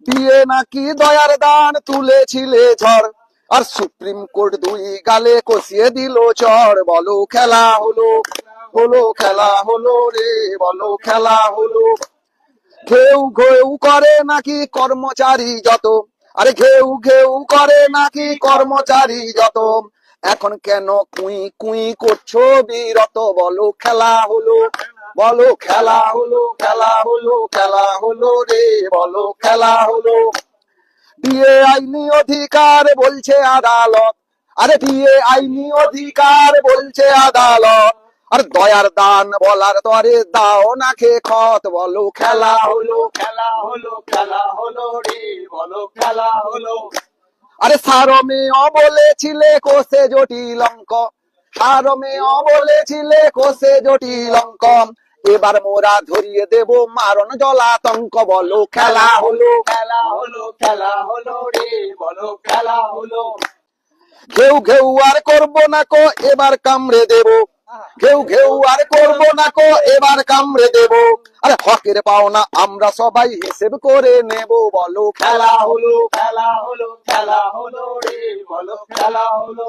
দিয়ে নাকি দয়ার দান তুলেছিলে ঝড়, আর সুপ্রিম কোর্ট দুই গালে কষিয়ে দিল চড়। বলো খেলা হলো, হলো খেলা হলো রে, বলো খেলা হলো। ঘেউ ঘেউ করে নাকি কর্মচারী যত, আরে ঘেউ ঘেউ করে নাকি কর্মচারী যত, এখন কেন কুই কুই করছো বিরত। বলো খেলা হলো, বলো খেলা হলো, খেলা হলো, খেলা হলো রে, বলো খেলা হলো। বিয়ে আইনি অধিকার বলছে আদালত, আরে বিয়ে আইনি অধিকার বলছে আদালত, আর দয়ার দান বলার তরে দাও না খে খত। বলো খেলা হলো, খেলা হলো, খেলা হলো রে, বলো খেলা হলো। আরে সারমে বলেছিলে কোষে জটিল অঙ্ক, সারমে বলেছিলে কোষে জটিল অঙ্ক, এবার মোরা ধরিয়ে দেব মারণ জলাতঙ্ক। বলো খেলা হলো, খেলা হলো, খেলা হলো রে, বলো খেলা হলো। ঘেউ ঘেউ আর করবো না কো এবার কামড়ে দেব, ঘেউ ঘেউ আর করবো না কো এবার কামড়ে দেব, আরে হকের পাওনা আমরা সবাই হিসেব করে নেব। বলো খেলা হলো, খেলা হলো, খেলা হলো রে, বলো খেলা হলো।